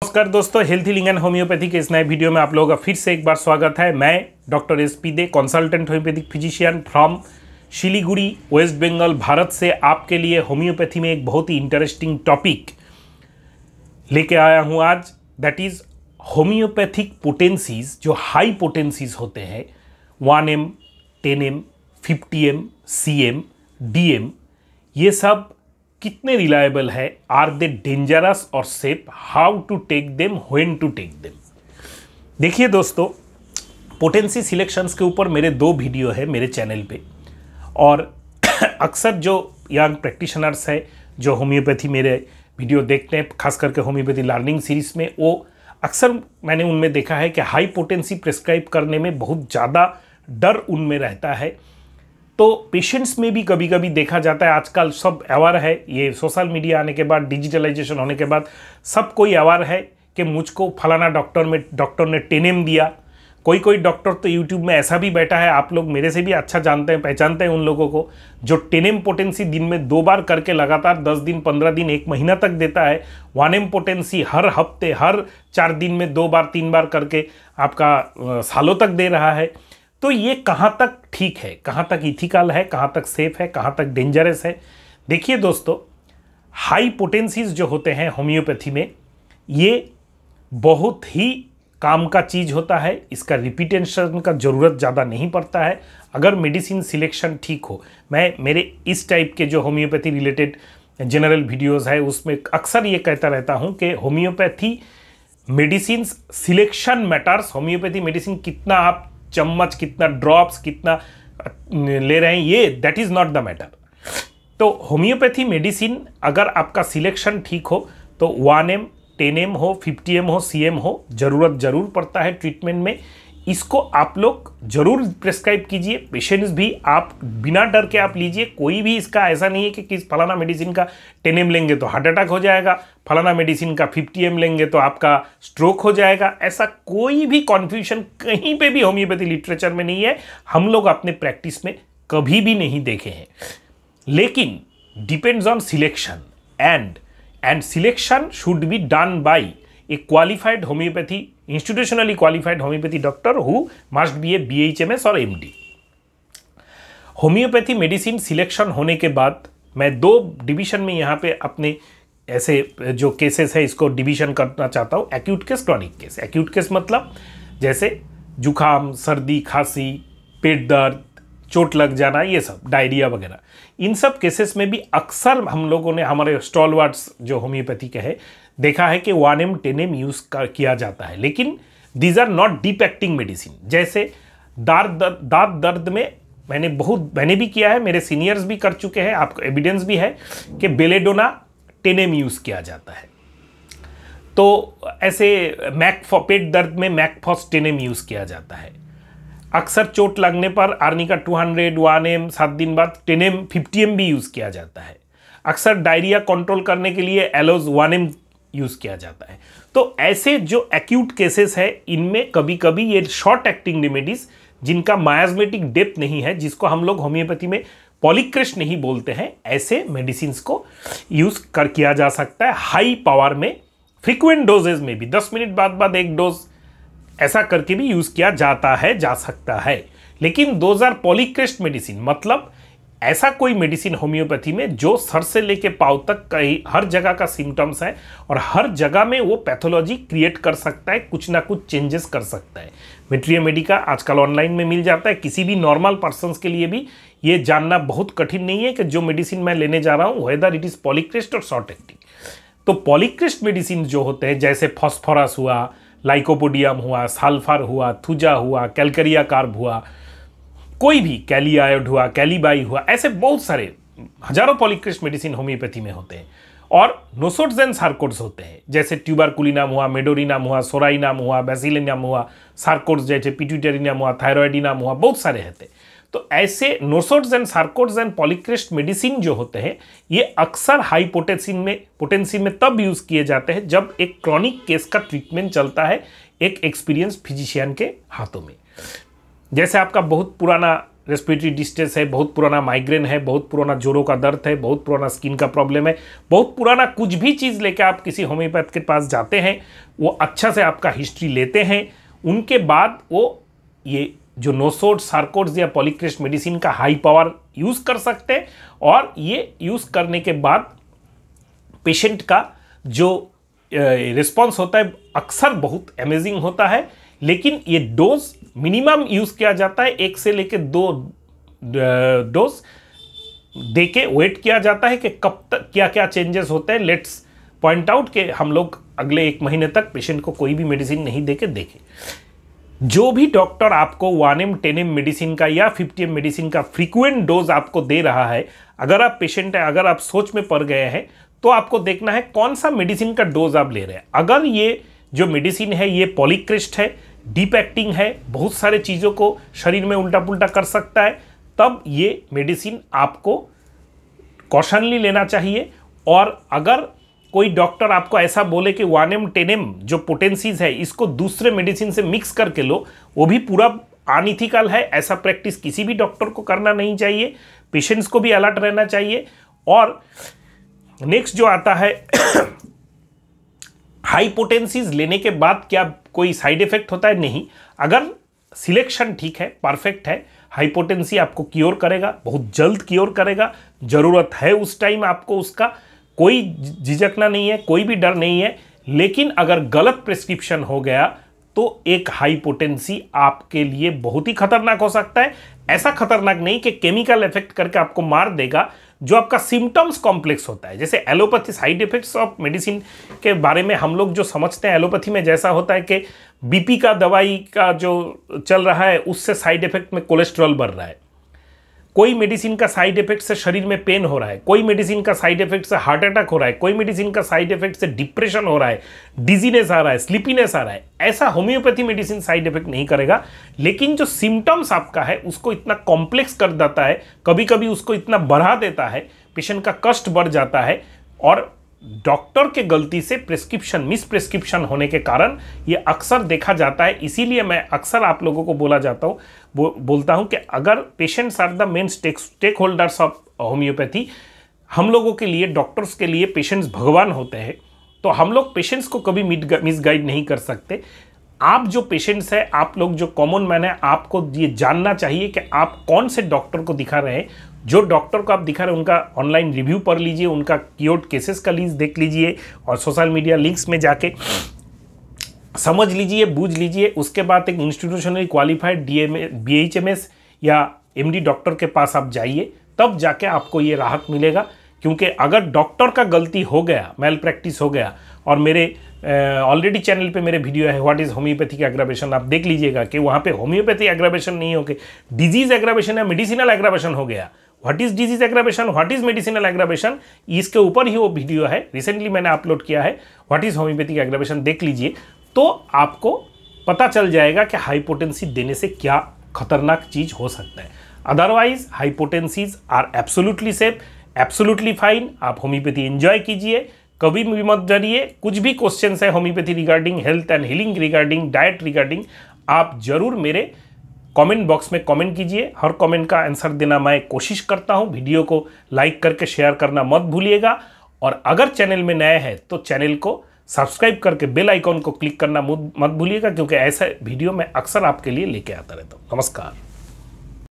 नमस्कार दोस्तों, health healing and homeopathy के इस नए वीडियो में आप लोगों का फिर से एक बार स्वागत है। मैं doctor S P. De, consultant homeopathic physician from Siliguri, West Bengal, Bharat से आपके लिए होम्योपैथी में एक बहुत ही इंटरेस्टिंग टॉपिक लेके आया हूँ आज। दैट इज होम्योपैथिक पोटेंसीज, जो हाई पोटेंसीज होते हैं 1M, 10M, 50M, CM, DM, ये सब कितने रिलायबल है, आर दे डेंजरस और safe, how to take them, when to take them. देखिए दोस्तों, पोटेंसी सिलेक्शंस के ऊपर मेरे 2 वीडियो है मेरे चैनल पे, और अक्सर जो यंग प्रैक्टिशनर्स है जो होम्योपैथी मेरे वीडियो देखते हैं, खास करके होम्योपैथी लर्निंग सीरीज में, वो अक्सर मैंने उनमें देखा है कि हाई पोटेंसी प्रिस्क्राइब करने में बहुत ज़्यादा डर उनमें रहता है। तो पेशेंट्स में भी कभी कभी देखा जाता है, आजकल सब अवेयर है, ये सोशल मीडिया आने के बाद, डिजिटलाइजेशन होने के बाद सब कोई अवेयर है कि मुझको फलाना डॉक्टर ने 10M दिया। कोई डॉक्टर तो यूट्यूब में ऐसा भी बैठा है, आप लोग मेरे से भी अच्छा जानते हैं, पहचानते हैं उन लोगों को, जो 10M पोटेंसी दिन में 2 बार करके लगातार 10 दिन, 15 दिन, 1 महीना तक देता है। 1M पोटेंसी हर हफ्ते, हर 4 दिन में 2 बार 3 बार करके आपका सालों तक दे रहा है। तो ये कहाँ तक ठीक है, कहाँ तक इथिकल है, कहाँ तक सेफ है, कहाँ तक डेंजरस है? देखिए दोस्तों, हाई पोटेंसीज जो होते हैं होम्योपैथी में, ये बहुत ही काम का चीज़ होता है। इसका रिपीटेशन का ज़रूरत ज़्यादा नहीं पड़ता है अगर मेडिसिन सिलेक्शन ठीक हो। मैं मेरे इस टाइप के जो होम्योपैथी रिलेटेड जनरल वीडियोज़ है उसमें अक्सर ये कहता रहता हूँ कि homeopathy medicine selection matters. Homeopathy medicine कितना आप चम्मच, कितना ड्रॉप्स, कितना ले रहे हैं, ये that is not the matter. तो होम्योपैथी मेडिसिन अगर आपका सिलेक्शन ठीक हो तो 1M, 10M हो, 50M हो, CM हो, ज़रूरत ज़रूर पड़ता है ट्रीटमेंट में। इसको आप लोग ज़रूर प्रिस्क्राइब कीजिए। पेशेंट्स भी आप बिना डर के आप लीजिए। कोई भी इसका ऐसा नहीं है कि किस फलाना मेडिसिन का 10M लेंगे तो हार्ट अटैक हो जाएगा, फलाना मेडिसिन का 50M लेंगे तो आपका स्ट्रोक हो जाएगा। ऐसा कोई भी कन्फ्यूजन कहीं पे भी होम्योपैथी लिटरेचर में नहीं है, हम लोग अपने प्रैक्टिस में कभी भी नहीं देखे हैं। लेकिन depends on selection, and selection should be done by a qualified homeopathy, institutionally qualified homeopathy doctor who must be a BHMS और MD। होम्योपैथी मेडिसिन सिलेक्शन होने के बाद मैं 2 डिवीजन में यहाँ पे अपने ऐसे जो केसेस है इसको डिवीजन करना चाहता हूँ। Acute case, chronic case. Acute case मतलब जैसे जुखाम, सर्दी, खांसी, पेट दर्द, चोट लग जाना, ये सब, डायरिया वगैरह, इन सब केसेस में भी अक्सर हम लोगों ने, हमारे स्टॉलवर्ड्स जो होम्योपैथी के है, देखा है कि 1M, 10M यूज़ किया जाता है। लेकिन these are not deep acting medicine. जैसे दांत दर्द में मैंने भी किया है, मेरे सीनियर्स भी कर चुके हैं, आपको एविडेंस भी है कि बेलेडोना 10M यूज़ किया जाता है। तो ऐसे पेट दर्द में मैकफॉस 10M यूज़ किया जाता है। अक्सर चोट लगने पर आर्निका 200, 1M, 7 दिन बाद 10M, 50M भी यूज़ किया जाता है। अक्सर डायरिया कंट्रोल करने के लिए एलोज 1M यूज़ किया जाता है। तो ऐसे जो एक्यूट केसेस है, इनमें कभी कभी ये शॉर्ट एक्टिंग रेमेडीज जिनका मायाज्मेटिक डेप्थ नहीं है, जिसको हम लोग होम्योपैथी में पॉलीक्रेस्ट नहीं बोलते हैं, ऐसे मेडिसिन को यूज़ किया जा सकता है हाई पावर में, फ्रीक्वेंट डोजेज में भी 10 मिनट बाद 1 डोज ऐसा करके भी यूज़ किया जा सकता है। लेकिन दोज आर पॉलीक्रेस्ट मेडिसिन, मतलब ऐसा कोई मेडिसिन होम्योपैथी में जो सर से लेके पाँव तक कहीं हर जगह का सिम्टम्स है और हर जगह में वो पैथोलॉजी क्रिएट कर सकता है, कुछ ना कुछ चेंजेस कर सकता है। मेट्रिया मेडिका आजकल ऑनलाइन में मिल जाता है। किसी भी नॉर्मल पर्सन्स के लिए भी ये जानना बहुत कठिन नहीं है कि जो मेडिसिन मैं लेने जा रहा हूँ वेदर इट इज़ पॉलीक्रेस्ट और शॉर्ट एक्टिंग। तो पॉलीक्रेस्ट मेडिसिन जो होते हैं, जैसे फॉस्फोरस हुआ, लाइकोपोडियम हुआ, सल्फर हुआ, थुजा हुआ, कैलकरिया कार्ब हुआ, कोई भी कैलियायोड हुआ, कैलीबाई हुआ, ऐसे बहुत सारे हजारों पॉलीक्रेस्ट मेडिसिन होम्योपैथी में होते हैं। और नोसोड्स एंड सार्कोड्स होते हैं, जैसे ट्यूबरकुलिनम हुआ, मेडोरिनम हुआ, सोराइनम हुआ, बेसिलिनम हुआ, सार्कोड्स जैसे पिट्यूटरीनम हुआ, थायरॉयडिनम हुआ, बहुत सारे होते हैं। तो ऐसे nosodes and sarcodes and polycrest medicine जो होते हैं, ये अक्सर हाई पोटेंसी में तब यूज़ किए जाते हैं जब एक क्रॉनिक केस का ट्रीटमेंट चलता है एक एक्सपीरियंस फिजिशियन के हाथों में। जैसे आपका बहुत पुराना रेस्पिरेटरी डिस्ट्रेस है, बहुत पुराना माइग्रेन है, बहुत पुराना जोड़ों का दर्द है, बहुत पुराना स्किन का प्रॉब्लम है, बहुत पुराना कुछ भी चीज़ लेके आप किसी होम्योपैथ के पास जाते हैं, वो अच्छा से आपका हिस्ट्री लेते हैं, उनके बाद वो ये जो नोसोड, सार्कोड्स या पॉलीक्रेस्ट मेडिसिन का हाई पावर यूज़ कर सकते हैं। और ये यूज़ करने के बाद पेशेंट का जो रिस्पॉन्स होता है अक्सर बहुत अमेजिंग होता है। लेकिन ये डोज मिनिमम यूज़ किया जाता है, 1 से लेकर 2 डोज दे के वेट किया जाता है कि कब तक क्या क्या चेंजेस होते हैं। लेट्स पॉइंट आउट कि हम लोग अगले 1 महीने तक पेशेंट को कोई भी मेडिसिन नहीं दे के देखें। जो भी डॉक्टर आपको 1M 10M मेडिसिन का या 50M मेडिसिन का फ्रीक्वेंट डोज आपको दे रहा है, अगर आप पेशेंट है, अगर आप सोच में पड़ गए हैं, तो आपको देखना है कौन सा मेडिसिन का डोज आप ले रहे हैं। अगर ये जो मेडिसिन है ये पॉलीक्रेस्ट है, डीप एक्टिंग है, बहुत सारे चीज़ों को शरीर में उल्टा पुल्टा कर सकता है, तब ये मेडिसिन आपको कॉशनली लेना चाहिए। और अगर कोई डॉक्टर आपको ऐसा बोले कि 1M 10M जो पोटेंसीज है इसको दूसरे मेडिसिन से मिक्स करके लो, वो भी पूरा अनइथिकल है। ऐसा प्रैक्टिस किसी भी डॉक्टर को करना नहीं चाहिए, पेशेंट्स को भी अलर्ट रहना चाहिए। और नेक्स्ट जो आता है हाई पोटेंसीज लेने के बाद क्या कोई साइड इफेक्ट होता है? नहीं। अगर सिलेक्शन ठीक है, परफेक्ट है, हाई पोटेंसी आपको क्योर करेगा, बहुत जल्द क्योर करेगा। ज़रूरत है उस टाइम आपको, उसका कोई झिझकना नहीं है, कोई भी डर नहीं है। लेकिन अगर गलत प्रिस्क्रिप्शन हो गया तो एक हाई पोटेंसी आपके लिए बहुत ही खतरनाक हो सकता है। ऐसा खतरनाक नहीं कि केमिकल इफेक्ट करके आपको मार देगा, जो आपका सिम्टम्स कॉम्प्लेक्स होता है। जैसे allopathy side effects of medicine के बारे में हम लोग जो समझते हैं, एलोपैथी में जैसा होता है कि बीपी का दवाई का जो चल रहा है उससे साइड इफेक्ट में कोलेस्ट्रॉल बढ़ रहा है, कोई मेडिसिन का साइड इफेक्ट से शरीर में पेन हो रहा है, कोई मेडिसिन का साइड इफेक्ट से हार्ट अटैक हो रहा है, कोई मेडिसिन का साइड इफेक्ट से डिप्रेशन हो रहा है, डिजीनेस आ रहा है, स्लीपीनेस आ रहा है। ऐसा होम्योपैथी मेडिसिन साइड इफेक्ट नहीं करेगा। लेकिन जो सिम्टम्स आपका है उसको इतना कॉम्प्लेक्स कर देता है, कभी कभी उसको इतना बढ़ा देता है, पेशेंट का कष्ट बढ़ जाता है। और डॉक्टर के गलती से प्रिस्क्रिप्शन, मिस प्रिस्क्रिप्शन होने के कारण ये अक्सर देखा जाता है। इसीलिए मैं अक्सर आप लोगों को बोलता हूँ कि अगर patients are the main stakeholders of homeopathy, हम लोगों के लिए, डॉक्टर्स के लिए पेशेंट्स भगवान होते हैं, तो हम लोग पेशेंट्स को कभी मिसगाइड नहीं कर सकते। आप जो पेशेंट्स हैं, आप लोग जो कॉमन मैन है, आपको ये जानना चाहिए कि आप कौन से डॉक्टर को दिखा रहे हैं। जो डॉक्टर को आप दिखा रहे हैं उनका ऑनलाइन रिव्यू पढ़ लीजिए, उनका क्योर्ड केसेस का लिस्ट देख लीजिए और सोशल मीडिया लिंक्स में जाके समझ लीजिए, बूझ लीजिए। उसके बाद एक इंस्टीट्यूशनली क्वालिफाइड BHMS या MD डॉक्टर के पास आप जाइए, तब जाके आपको ये राहत मिलेगा। क्योंकि अगर डॉक्टर का गलती हो गया, मेल प्रैक्टिस हो गया, और मेरे ऑलरेडी चैनल पे मेरे वीडियो है व्हाट इज़ होम्योपैथिक एग्रावेशन, आप देख लीजिएगा कि वहाँ पे होम्योपैथी एग्रावेशन नहीं हो के डिजीज एग्रावेशन या मेडिसिनल एग्रावेशन हो गया। What is disease aggravation, what is medicinal aggravation, इसके ऊपर ही वो वीडियो है, रिसेंटली मैंने अपलोड किया है। व्हाट इज होम्योपैथिक एग्रावेशन देख लीजिए, तो आपको पता चल जाएगा कि हाइपोटेंसी देने से क्या खतरनाक चीज़ हो सकता है। Otherwise high potencies are absolutely safe, absolutely fine. आप होम्योपैथी एंजॉय कीजिए, कभी भी मत डरिए। कुछ भी क्वेश्चंस है homeopathy regarding health and healing, regarding diet, regarding, आप जरूर मेरे कमेंट बॉक्स में कमेंट कीजिए। हर कमेंट का आंसर देना मैं कोशिश करता हूं। वीडियो को लाइक करके शेयर करना मत भूलिएगा। और अगर चैनल में नए हैं तो चैनल को सब्सक्राइब करके बेल आइकॉन को क्लिक करना मत भूलिएगा, क्योंकि ऐसा वीडियो मैं अक्सर आपके लिए लेके आता रहता हूँ। नमस्कार।